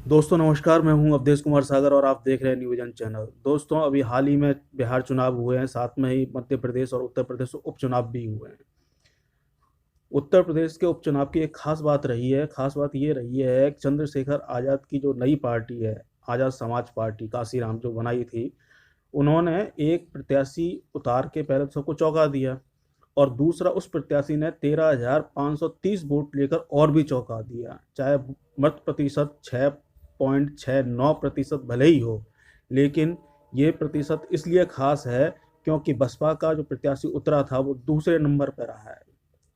दोस्तों नमस्कार, मैं हूं अवधेश कुमार सागर और आप देख रहे हैं न्यूविजन चैनल। दोस्तों अभी हाल ही में बिहार चुनाव हुए हैं, साथ में ही मध्य प्रदेश और उत्तर प्रदेश उपचुनाव भी हुए हैं। उत्तर प्रदेश के उपचुनाव की एक खास बात रही है। खास बात ये रही है कि चंद्रशेखर आज़ाद की जो नई पार्टी है, आज़ाद समाज पार्टी काशीराम जो बनाई थी, उन्होंने एक प्रत्याशी उतार के पहले तो सबको चौंका दिया, और दूसरा उस प्रत्याशी ने 13,530 वोट लेकर और भी चौंका दिया। चाहे मत प्रतिशत 6.69% भले ही हो, लेकिन ये प्रतिशत इसलिए खास है क्योंकि बसपा का जो प्रत्याशी उतरा था वो दूसरे नंबर पर रहा है।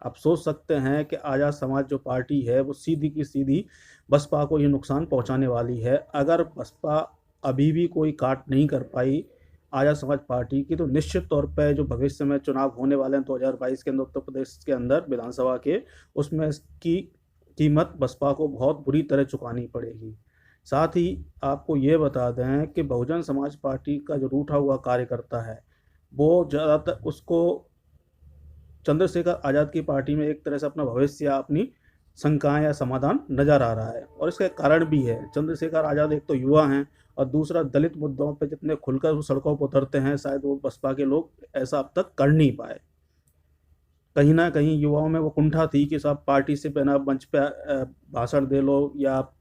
आप सोच सकते हैं कि आज़ाद समाज जो पार्टी है वो सीधी की सीधी बसपा को ये नुकसान पहुंचाने वाली है। अगर बसपा अभी भी कोई काट नहीं कर पाई आज़ाद समाज पार्टी की, तो निश्चित तौर पे जो भविष्य में चुनाव होने वाले हैं 2022 के अंदर उत्तर प्रदेश के अंदर विधानसभा के, उसमें इसकी कीमत बसपा को बहुत बुरी तरह चुकानी पड़ेगी। साथ ही आपको ये बता दें कि बहुजन समाज पार्टी का जो रूठा हुआ कार्यकर्ता है, वो ज़्यादातर उसको चंद्रशेखर आज़ाद की पार्टी में एक तरह से अपना भविष्य या अपनी शंकाएं या समाधान नजर आ रहा है। और इसका एक कारण भी है, चंद्रशेखर आज़ाद एक तो युवा हैं, और दूसरा दलित मुद्दों पर जितने खुलकर वो सड़कों पर उतरते हैं, शायद वो बसपा के लोग ऐसा अब तक कर नहीं पाए। कहीं ना कहीं युवाओं में वो कुंठा थी कि साहब पार्टी से बिना मंच पे भाषण दे लो, या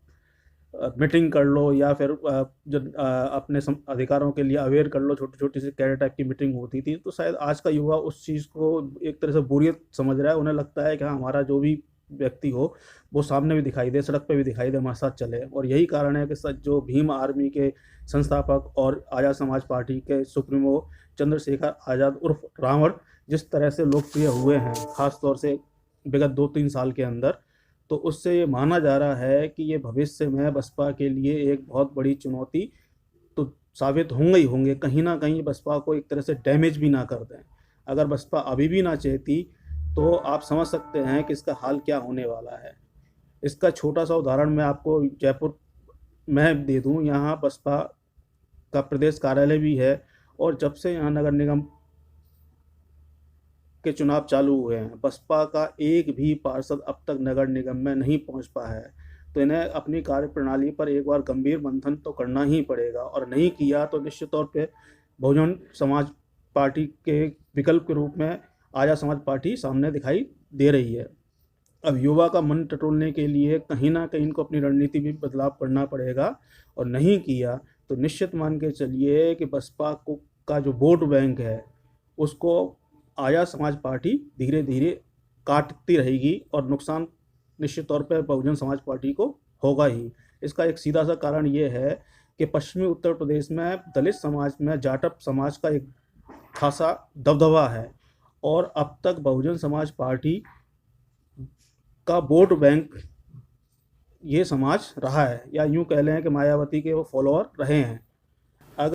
मीटिंग कर लो, या फिर अपने अधिकारों के लिए अवेयर कर लो। छोटी छोटी सी कैडर टाइप की मीटिंग होती थी। तो शायद आज का युवा उस चीज़ को एक तरह से बोरियत समझ रहा है। उन्हें लगता है कि हाँ, हमारा जो भी व्यक्ति हो वो सामने भी दिखाई दे, सड़क पे भी दिखाई दे, हमारे साथ चले। और यही कारण है कि सच जो भीम आर्मी के संस्थापक और आज़ाद समाज पार्टी के सुप्रीमो चंद्रशेखर आज़ाद उर्फ रावण जिस तरह से लोकप्रिय हुए हैं, खास तौर से विगत 2-3 साल के अंदर, तो उससे ये माना जा रहा है कि ये भविष्य में बसपा के लिए एक बहुत बड़ी चुनौती तो साबित होंगे ही होंगे। कहीं ना कहीं बसपा को एक तरह से डैमेज भी ना कर दें। अगर बसपा अभी भी ना चाहती, तो आप समझ सकते हैं कि इसका हाल क्या होने वाला है। इसका छोटा सा उदाहरण मैं आपको जयपुर में दे दूं। यहाँ बसपा का प्रदेश कार्यालय भी है, और जब से यहाँ नगर निगम के चुनाव चालू हुए हैं, बसपा का एक भी पार्षद अब तक नगर निगम में नहीं पहुंच पाया है। तो इन्हें अपनी कार्यप्रणाली पर एक बार गंभीर मंथन तो करना ही पड़ेगा, और नहीं किया तो निश्चित तौर पे बहुजन समाज पार्टी के विकल्प के रूप में आज़ाद समाज पार्टी सामने दिखाई दे रही है। अब युवा का मन टटोलने के लिए कहीं ना कहीं इनको अपनी रणनीति भी बदलाव करना पड़ेगा, और नहीं किया तो निश्चित मान के चलिए कि बसपा को का जो वोट बैंक है उसको आज़ाद समाज पार्टी धीरे धीरे काटती रहेगी, और नुकसान निश्चित तौर पर बहुजन समाज पार्टी को होगा ही। इसका एक सीधा सा कारण ये है कि पश्चिमी उत्तर प्रदेश में दलित समाज में जाटव समाज का एक खासा दबदबा है, और अब तक बहुजन समाज पार्टी का वोट बैंक ये समाज रहा है, या यूं कह लें कि मायावती के वो फॉलोअर रहे हैं।